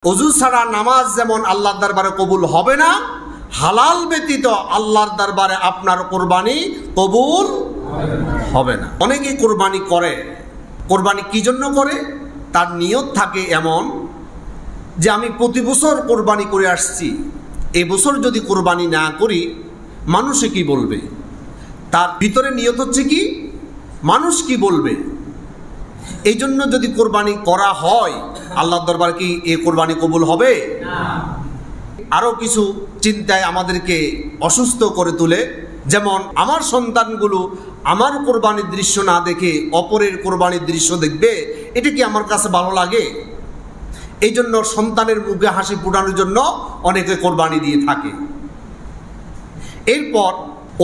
ওযু ছাড়া নামাজ যেমন আল্লাহর দরবারে কবুল হবে না, হালাল ব্যতীত আল্লাহর দরবারে আপনার কোরবানি কবুল হবে না। অনেকেই কোরবানি করে, কোরবানি কি জন্য করে? তার নিয়ত থাকে এমন যে আমি প্রতি বছর কোরবানি করে আসছি, এই বছর যদি কোরবানি না করি মানুষে কি বলবে। তার ভিতরে নিয়ত হচ্ছে কি, মানুষ কি বলবে। এই জন্য যদি কোরবানি করা হয় আল্লাহর দরবারে কি এই কোরবানি কবুল হবে না। আরও কিছু চিন্তায় আমাদেরকে অসুস্থ করে তোলে, যেমন আমার সন্তানগুলো আমার কোরবানির দৃশ্য না দেখে অপরের কোরবানির দৃশ্য দেখবে, এটা কি আমার কাছে ভালো লাগে? এই জন্য সন্তানের মুখে হাসি ফোটানোর জন্য অনেকে কোরবানি দিয়ে থাকে। এরপর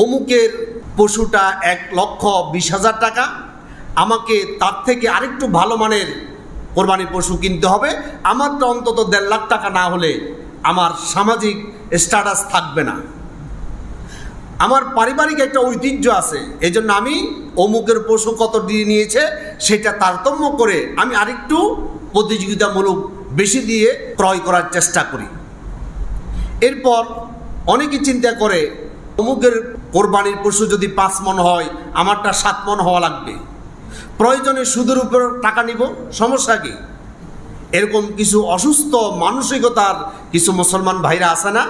অমুকের পশুটা 1,20,000 টাকা, আমাকে তার থেকে আরেকটু ভালো মানের কোরবানির পশু কিনতে হবে, আমারটা অন্তত 1.5 লাখ টাকা না হলে আমার সামাজিক স্ট্যাটাস থাকবে না। আমার পারিবারিক একটা ঐতিহ্য আছে, এই জন্য আমি অমুকের পশু কত দিয়ে নিয়েছে সেটা তারতম্য করে আমি আরেকটু প্রতিযোগিতামূলক বেশি দিয়ে ক্রয় করার চেষ্টা করি। এরপর অনেকে চিন্তা করে অমুকের কোরবানির পশু যদি 5 মণ হয় আমারটা 7 মণ হওয়া লাগবে, প্রয়োজনে সুদের উপর টাকা নিব, সমস্যা কি? এরকম কিছু অসুস্থ মানসিকতার কিছু মুসলমান ভাইরা আছে না?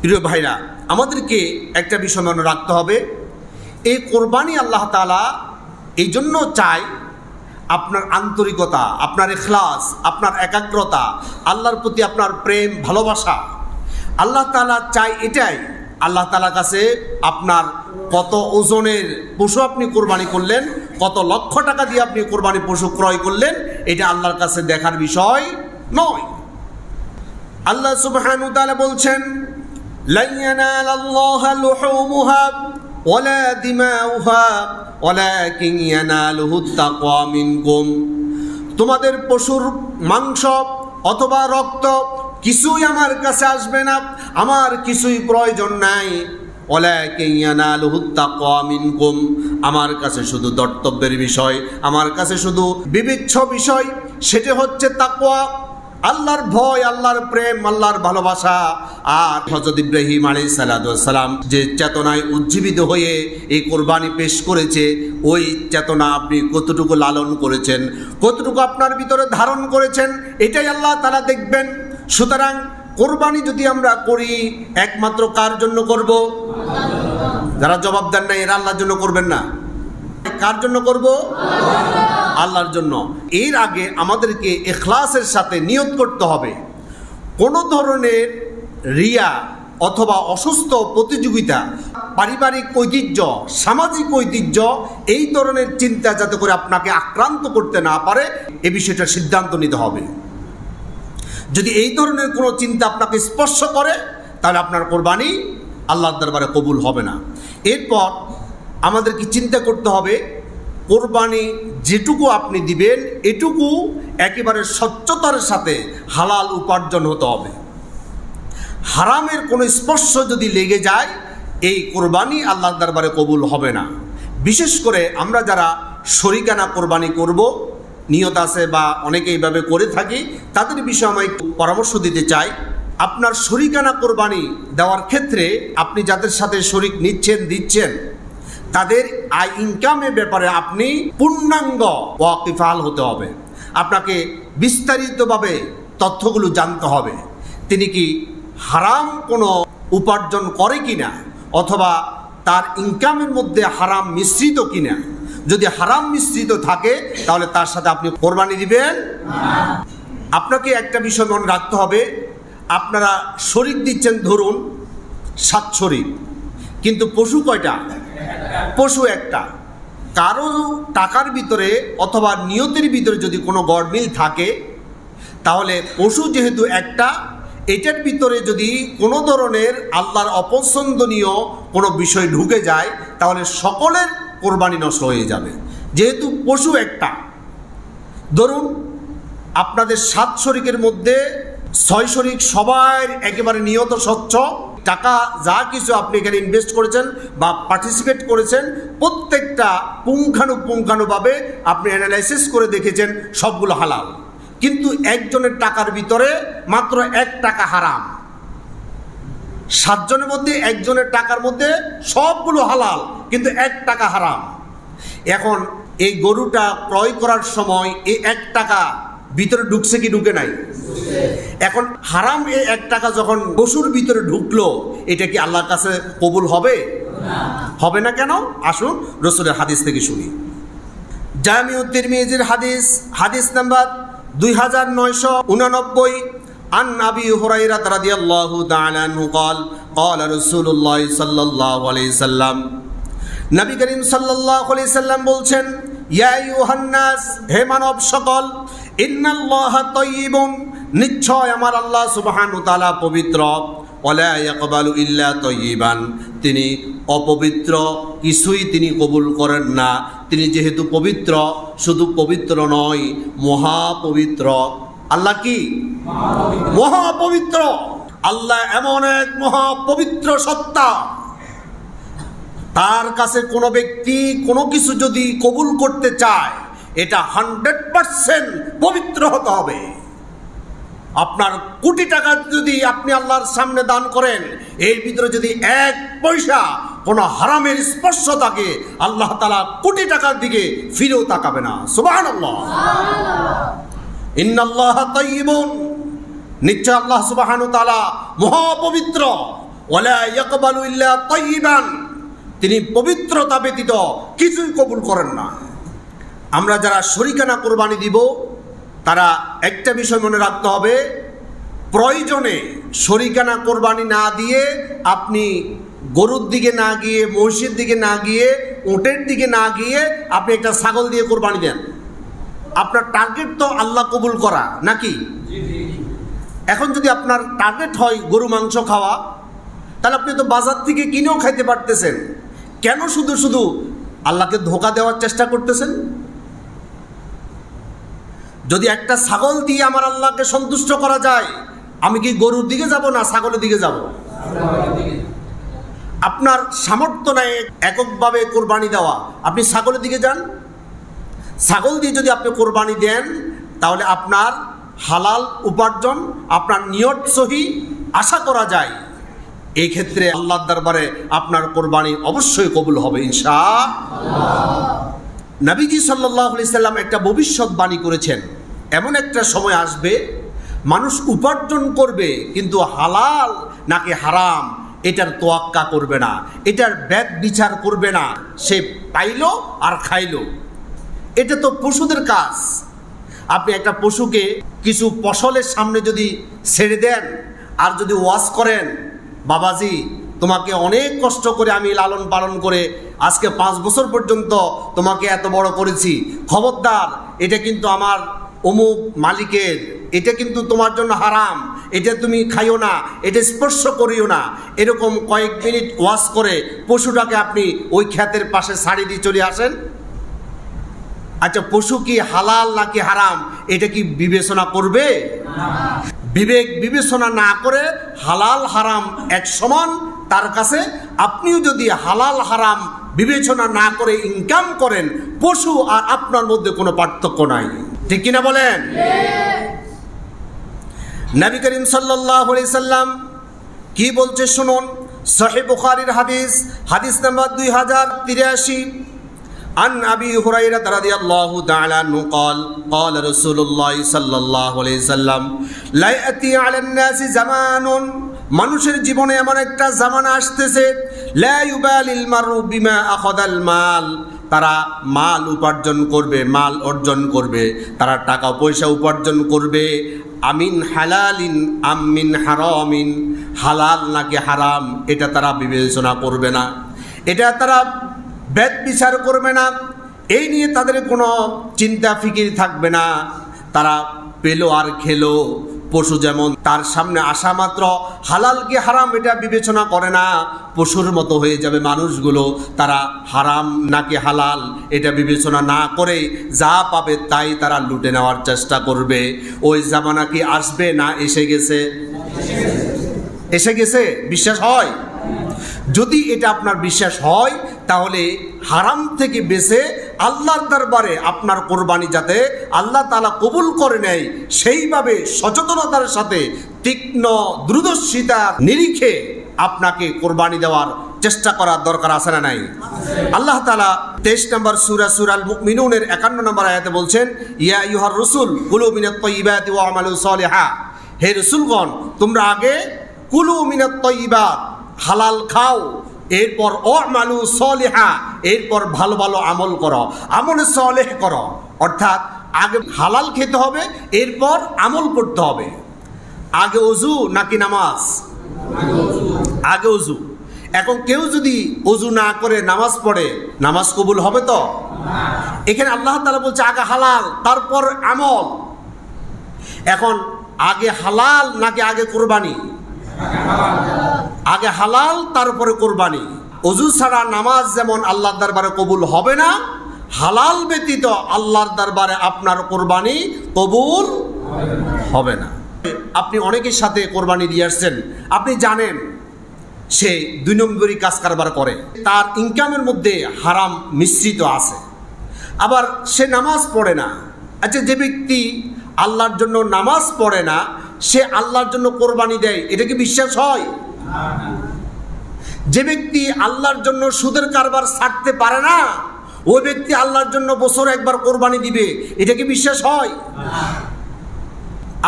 প্রিয় ভাইরা, আমাদেরকে একটা বিষয় মনে রাখতে হবে, এই কোরবানি আল্লাহ তাআলা এই জন্য চায় আপনার আন্তরিকতা, আপনার ইখলাস, আপনার একাগ্রতা, আল্লাহর প্রতি আপনার প্রেম ভালোবাসা। আল্লাহ তাআলা চায় এটাই। আল্লাহ তাআলার কাছে আপনার কত ওজনের পশু আপনি কোরবানি করলেন, কত লক্ষ টাকা দিয়ে আপনি কোরবানি পশু ক্রয় করলেন, এটা আল্লাহর কাছে দেখার বিষয় নয়। আল্লাহ সুবহানাহু ওয়া তাআলা বলছেন, লা ইয়ানালাল্লাহা লুহুমুহা ওয়ালা দিমাউহা ওয়ালাকিন ইয়ানালুহুত তাকওয়া মিনকুম। তোমাদের পশুর মাংস অথবা রক্ত কিছুই আমার কাছে আসবে না, আমার কিছুই প্রয়োজন নাই। ওয়ালাকিন ইয়ানালুহুত তাকওয়া মিনকুম, আমার কাছে শুধু কর্তব্যের বিষয়, আমার কাছে শুধু বিবেচ্য বিষয়, সেটা হচ্ছে তাকওয়া, আল্লাহর ভয়, আল্লাহর প্রেম, আল্লাহর ভালোবাসা। আর হযরত ইব্রাহিম আলাইহিস সালাম যে চেতনায় উজ্জীবিত হয়ে এই কোরবানি পেশ করেছে, ওই চেতনা আপনি কতটুকু লালন করেছেন, কতটুকু আপনার ভিতরে ধারণ করেছেন, এটাই আল্লাহ তাআলা দেখবেন। সুতরাং কোরবানি যদি আমরা করি একমাত্র কার জন্য করব? যারা জবাব দেন না এরা আল্লাহর জন্য করবেন না, কার জন্য করব? আল্লাহর জন্য। এর আগে আমাদেরকে ইখলাসের সাথে নিয়ত করতে হবে, কোনো ধরনের রিয়া অথবা অসুস্থ প্রতিযোগিতা, পারিবারিক ঐতিহ্য, সামাজিক ঐতিহ্য, এই ধরনের চিন্তা যাতে করে আপনাকে আক্রান্ত করতে না পারে, এ বিষয়টা সিদ্ধান্ত নিতে হবে। যদি এই ধরনের কোনো চিন্তা আপনাকে স্পর্শ করে তাহলে আপনার কোরবানি আল্লাহর দরবারে কবুল হবে না। এরপর আমাদেরকে চিন্তা করতে হবে, কোরবানি যেটুকু আপনি দিবেন এটুকু একেবারে স্বচ্ছতার সাথে হালাল উপার্জন হতে হবে। হারামের কোনো স্পর্শ যদি লেগে যায় এই কোরবানি আল্লাহর দরবারে কবুল হবে না। বিশেষ করে আমরা যারা শরীকানা কোরবানি করব নিয়ত আছে বা অনেকে এইভাবে করে থাকি, তাদের বিষয়ে আমি পরামর্শ দিতে চাই। আপনার শরীকানা কোরবানি দেওয়ার ক্ষেত্রে আপনি যাদের সাথে শরীক দিচ্ছেন তাদের আয় ইনকামের ব্যাপারে আপনি পূর্ণাঙ্গ ওয়াকিফাল হতে হবে। আপনাকে বিস্তারিতভাবে তথ্যগুলো জানতে হবে, তিনি কি হারাম কোনো উপার্জন করে কিনা, অথবা তার ইনকামের মধ্যে হারাম মিশ্রিত কিনা। যদি হারাম মিশ্রিত থাকে তাহলে তার সাথে আপনি কোরবানি দিবেন না। আপনাকে একটা বিষয় মনে রাখতে হবে, আপনারা শরীক দিচ্ছেন ধরুন 7 শরীক, কিন্তু পশু কয়টা? পশু একটা। কারো টাকার ভিতরে অথবা নিয়তের ভিতরে যদি কোনো গড়মিল থাকে তাহলে পশু যেহেতু একটা, এটার ভিতরে যদি কোনো ধরনের আল্লাহর অপছন্দনীয় কোনো বিষয় ঢুকে যায় তাহলে সকলের কোরবানি নষ্ট হয়ে যাবে। যেহেতু পশু একটা, ধরুন আপনাদের 7 শরীকের মধ্যে 6 শরীক সবার একেবারে নিয়ত স্বচ্ছ, টাকা যা কিছু আপনি এখানে ইনভেস্ট করেছেন বা পার্টিসিপেট করেছেন প্রত্যেকটা পুঙ্খানুপুঙ্খানুভাবে আপনি অ্যানালাইসিস করে দেখেছেন সবগুলো হালাল, কিন্তু একজনের টাকার ভিতরে মাত্র 1 টাকা হারাম। 7 জনের মধ্যে একজনের টাকার মধ্যে সবগুলো হালাল, কিন্তু 1 টাকা হারাম। এখন এই গরুটা ক্রয় করার সময় এই 1 টাকা ভিতরে ঢুকছে কি ঢুকে নাই? এখন হারাম এই 1 টাকা যখন পশুর ভিতরে ঢুকলো, এটা কি আল্লাহর কাছে কবুল হবে? হবে না। কেন? আসুন রাসূলের হাদিস থেকে শুনি। জামিউত তিরমিজির হাদিস নাম্বার 2989, আন আবি হুরায়রা রাদিয়াল্লাহু তাআলা আনহু قال قال رسول الله صلى الله عليه وسلم, নবী করিম সাল্লাল্লাহু আলাইহি সাল্লাম বলছেন, ইয়া আইয়ুহান নাস, হে মানব সকল, ইন্নাল্লাহা তাইয়্যিবুন, নিশ্চয় আমার আল্লাহ সুবহানাহু ওয়া তাআলা পবিত্র, ওয়ালা ইয়াকবালু ইল্লা তাইয়্যিবান, তিনি অপবিত্র কিছুই তিনি কবুল করেন না। তিনি যেহেতু পবিত্র, শুধু পবিত্র নয়, মহাপবিত্র। আল্লাহ কি? মহাপবিত্র। আল্লাহ এমন এক মহাপবিত্র সত্তা, তার কাছে কোনো ব্যক্তি কোনো কিছু যদি কবুল করতে চায়, এটা 100% পবিত্র হতে হবে। আপনার কোটি টাকা যদি আপনি আল্লাহর সামনে দান করেন, এর ভিতরে যদি 1 পয়সা কোনো হারামের স্পর্শ থাকে, আল্লাহ তাআলা কোটি টাকার দিকে ফিরেও তাকাবে না। সুবহানাল্লাহ। ইন্নাল্লাহা তাইয়্যিবুন, নিশ্চয় আল্লাহ সুবহানাহু ওয়া তাআলা মহাপবিত্র, ওয়ালা ইয়াকবালু ইল্লা তাইয়্যিবান, তিনি পবিত্রতা ব্যতীত কিছুই কবুল করেন না। আমরা যারা শরীকানা কোরবানি দিব, তারা একটা বিষয় মনে রাখতে হবে, প্রয়োজনে শরীকানা কোরবানি না দিয়ে আপনি গরুর দিকে না গিয়ে, মহিষের দিকে না গিয়ে, উটের দিকে না গিয়ে আপনি একটা ছাগল দিয়ে কোরবানি দেন। আপনার টার্গেট তো আল্লাহ কবুল করা, নাকি? এখন যদি আপনার টার্গেট হয় গরু মাংস খাওয়া, তাহলে আপনি তো বাজার থেকে কিনেও খাইতে পারতেছেন। কেন শুধু শুধু আল্লাহকে ধোঁকা দেওয়ার চেষ্টা করতেছেন? যদি একটা ছাগল দিয়ে আমার আল্লাহকে সন্তুষ্ট করা যায়, আমি কি গরুর দিকে যাব না ছাগলের দিকে যাব? আপনার সামর্থ্য নাই এককভাবে কোরবানি দেওয়া, আপনি ছাগলের দিকে যান। ছাগল দিয়ে যদি আপনি কোরবানি দেন, তাহলে আপনার হালাল উপার্জন, আপনার নিয়ত সহি আশা করা যায়। এই ক্ষেত্রে আল্লাহর দরবারে আপনার কোরবানি অবশ্যই কবুল হবে ইনশাআল্লাহ। নবীজি সাল্লাল্লাহু আলাইহি সাল্লাম একটা ভবিষ্যৎবাণী করেছেন, এমন একটা সময় আসবে মানুষ উপার্জন করবে, কিন্তু হালাল নাকি হারাম এটার তোয়াক্কা করবে না, এটার ব্যাদ বিচার করবে না। সে পাইলো আর খাইলো। এটা তো পশুদের কাজ। আপনি একটা পশুকে কিছু ফসলের সামনে যদি ছেড়ে দেন আর যদি ওয়াজ করেন, বাবাজি তোমাকে অনেক কষ্ট করে আমি লালন পালন করে আজকে 5 বছর পর্যন্ত তোমাকে এত বড় করেছি, খবরদার এটা কিন্তু আমার অমুক মালিকের, এটা কিন্তু তোমার জন্য হারাম, এটা তুমি খাইও না, এটা স্পর্শ করিও না, এরকম কয়েক মিনিট ওয়াজ করে পশুটাকে আপনি ওই ক্ষেতের পাশে ছাড়ি দিয়ে চলে আসেন। আচ্ছা, পশু কি হালাল নাকি হারাম এটা কি বিবেচনা করবে? বিবেক বিবেচনা না করে হালাল হারাম এক সমান তার কাছে। আপনিও যদি হালাল হারাম বিবেচনা না করে ইনকাম করেন, পশু আর আপনার মধ্যে কোনো পার্থক্য নাই, ঠিক কিনা বলেন? নবী করিম সাল্লাল্লাহু আলাইহি সাল্লাম কি বলছে শুনুন। সহিহ বুখারীর হাদিস নাম্বার 2083, عن أبي هريرة رضي الله تعالى عنه قال قال رسول الله صلى الله عليه وسلم لا يأتي على الناس زمان, মানুষের জীবনে এমন একটা জামানা আসতেছে, لا يبالي المرء بما أخذ المال, তারা মাল উপার্জন করবে, মাল অর্জন করবে, তারা টাকা পয়সা উপার্জন করবে, আমিন হালালিন আমিন হারামিন, হালাল নাকি হারাম এটা তারা বিবেচনা করবে না, এটা তারা বেদ বিচার করবে না, এই নিয়ে তাদের কোনো চিন্তা ফিকির থাকবে না। তারা পেলো আর খেলো। পশু যেমন তার সামনে আসা মাত্র হালাল কি হারাম এটা বিবেচনা করে না, পশুর মতো হয়ে যাবে মানুষগুলো। তারা হারাম নাকি হালাল এটা বিবেচনা না করে যা পাবে তাই তারা লুটে নেওয়ার চেষ্টা করবে। ওই জামানা কি আসবে না এসে গেছে? এসে গেছে। বিশ্বাস হয়? যদি এটা আপনার বিশ্বাস হয়, তাহলে হারাম থেকে বেঁচে আল্লাহর দরবারে আপনার কোরবানি যাতে আল্লাহ তাআলা কবুল করে নেয়, সেইভাবে সচেতনতার সাথে তীক্ষ্ণ দূরদর্শিতার নিরিখে আপনাকে কোরবানি দেওয়ার চেষ্টা করার দরকার আছে না নাই? আল্লাহ তাআলা 23 নম্বর সূরা আল মুমিনুনের 51 নম্বর আয়াতে বলছেন, ইয়া আইয়ুহার রাসূল কুলু মিনাত তাইয়্যিবাতি ওয়া আমালু সালিহা। হে রাসূলগণ, তোমরা আগে কুলু মিনাত তাইয়্যিবাত, হালাল খাও, এরপর আমালু সালিহা, এরপর ভালো ভালো আমল করো, আমলে সালেহ করো। অর্থাৎ আগে হালাল খেতে হবে, এরপর আমল করতে হবে। আগে ওযু নাকি নামাজ? আগে ওযু। এখন কেউ যদি ওযু না করে নামাজ পড়ে, নামাজ কবুল হবে তো? এখানে আল্লাহ তাআলা বলছে আগে হালাল তারপর আমল। এখন আগে হালাল নাকি আগে কোরবানি? আগে হালাল তারপরে কোরবানি। ওযু ছাড়া নামাজ যেমন আল্লাহর দরবারে কবুল হবে না, হালাল ব্যতীত আল্লাহর দরবারে আপনার কোরবানি কবুল হবে না। আপনি অনেকের সাথে কোরবানি দিয়ে আসছেন, আপনি জানেন সে 2 নম্বরই কাজ কারবার করে, তার ইনকামের মধ্যে হারাম মিশ্রিত আছে, আবার সে নামাজ পড়ে না। আচ্ছা, যে ব্যক্তি আল্লাহর জন্য নামাজ পড়ে না, সে আল্লাহর জন্য কোরবানি দেয়, এটা কি বিশ্বাস হয়? যে ব্যক্তি আল্লাহর জন্য সুদের কারবার ছাড়তে পারে না, ওই ব্যক্তি আল্লাহর জন্য বছরে একবার কোরবানি দিবে, এটা কি বিশ্বাস হয়?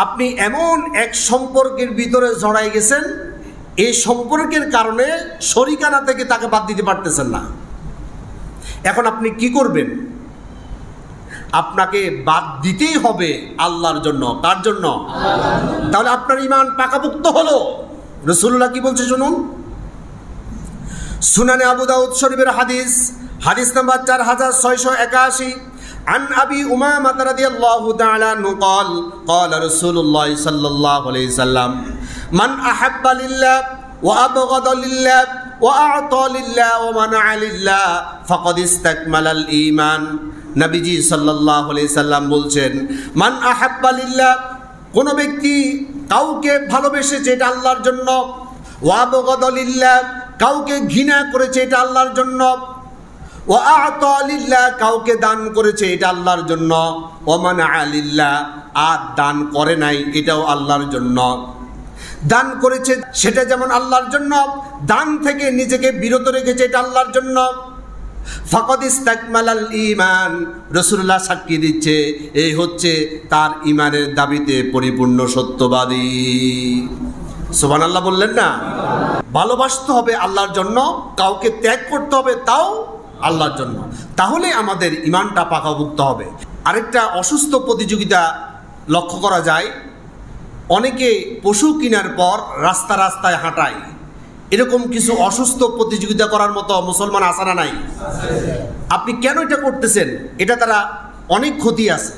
আপনি এমন এক সম্পর্কের ভিতরে জড়াই গেছেন, এই সম্পর্কের কারণে শরিকানা থেকে তাকে বাদ দিতে পারতেছেন না। এখন আপনি কি করবেন? আপনাকে বাদ দিতেই হবে আল্লাহর জন্য। কার জন্য? তাহলে আপনার ঈমান পাকাপোক্ত হলো। রাসূলুল্লাহ কি বলছে শুনুন, সুনানে আবু দাউদ শরীফের হাদিস নাম্বার 4681, عن أبي أمامة رضي الله تعالى عنه قال قال رسول الله صلى الله عليه وسلم من أحب لله وأبغض لله وأعطى لله ومنع لله فقد استكمل الإيمان। নবীজি সাল্লাল্লাহু আলাইহি সাল্লাম বলছেন, মান আহাব্বা লিল্লাহ, কোন ব্যক্তি কাউকে ভালোবেসেছে এটা আল্লাহর জন্য, ওয়া আবগাদা লিল্লাহ, কাউকে ঘৃণা করেছে এটা আল্লাহর জন্য, ওয়া আ'তা লিল্লাহ, কাউকে দান করেছে এটা আল্লাহর জন্য, ওয়া মানা'a লিল্লাহ, আর দান করে নাই এটাও আল্লাহর জন্য। দান করেছে সেটা যেমন আল্লাহর জন্য, দান থেকে নিজেকে বিরত রেখেছে এটা আল্লাহর জন্য। ফাকাদ ইস্তাকমালাল ঈমান, রাসূলুল্লাহ সাক্ষী দিচ্ছে এই হচ্ছে তার ঈমানের দাবিতে পরিপূর্ণ সত্যবাদী। সুবহানাল্লাহ বললেন না? ভালোবাসতে হবে আল্লাহর জন্য, কাউকে ত্যাগ করতে হবে তাও আল্লাহর জন্য, তাহলে আমাদের ঈমানটা পাকাপোক্ত হবে। আরেকটা অসুস্থ প্রতিযোগিতা লক্ষ্য করা যায়, অনেকে পশু কেনার পর রাস্তায় হাঁটায়, এরকম কিছু অসুস্থ প্রতিযোগিতা করার মতো মুসলমান আছে না নাই? আপনি কেন এটা করতেছেন? এটা দ্বারা অনেক ক্ষতি আছে।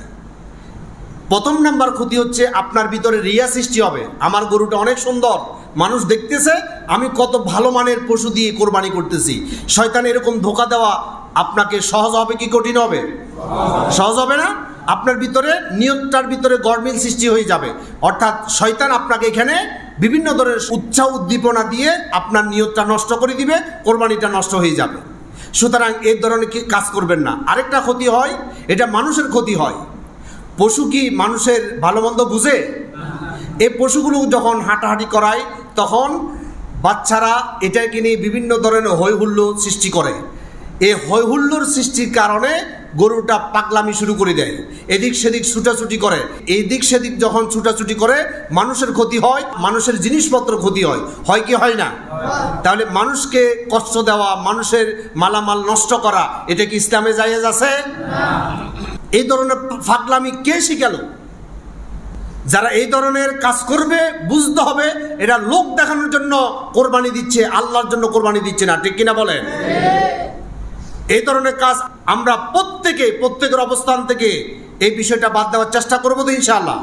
প্রথম নাম্বার ক্ষতি হচ্ছে আপনার ভিতরে রিয়া সৃষ্টি হবে, আমার গরুটা অনেক সুন্দর, মানুষ দেখতেছে আমি কত ভালো মানের পশু দিয়ে কোরবানি করতেছি। শয়তান এরকম ধোঁকা দেওয়া আপনাকে সহজ হবে কি কঠিন হবে? সহজ হবে না। আপনার ভিতরে নিয়তটার ভিতরে গরমিল সৃষ্টি হয়ে যাবে, অর্থাৎ শয়তান আপনাকে এখানে বিভিন্ন ধরনের উৎসাহ উদ্দীপনা দিয়ে আপনার নিয়তটা নষ্ট করে দিবে, কোরবানিটা নষ্ট হয়ে যাবে। সুতরাং এই ধরনের কাজ করবেন না। আরেকটা ক্ষতি হয়, এটা মানুষের ক্ষতি হয়। পশু কি মানুষের ভালো মন্দ বুঝে? এই পশুগুলো যখন হাঁটাহাঁটি করায় তখন বাচ্চারা এটাকে নিয়ে বিভিন্ন ধরনের হৈ হুল্লোড় সৃষ্টি করে। এই হৈ হুল্লোড় সৃষ্টির কারণে গরুটা পাগলামি শুরু করে দেয়, এদিক সেদিক ছুটাছুটি করে। এই দিক সেদিক যখন ছুটাছুটি করে মানুষের ক্ষতি হয়, মানুষের জিনিসপত্র ক্ষতি হয়, হয় কি হয় না? তাহলে মানুষকে কষ্ট দেওয়া, মানুষের মালামাল নষ্ট করা, এটা কি ইসলামে জায়েজ আছে? এই ধরনের পাগলামি কে শিখালো? যারা এই ধরনের কাজ করবে বুঝতে হবে এরা লোক দেখানোর জন্য কোরবানি দিচ্ছে, আল্লাহর জন্য কোরবানি দিচ্ছে না। ঠিক কিনা বলেন? এই ধরনের কাজ আমরা প্রত্যেকের অবস্থান থেকে এই বিষয়টা বাদ দেওয়ার চেষ্টা করবো তো ইনশাআল্লাহ।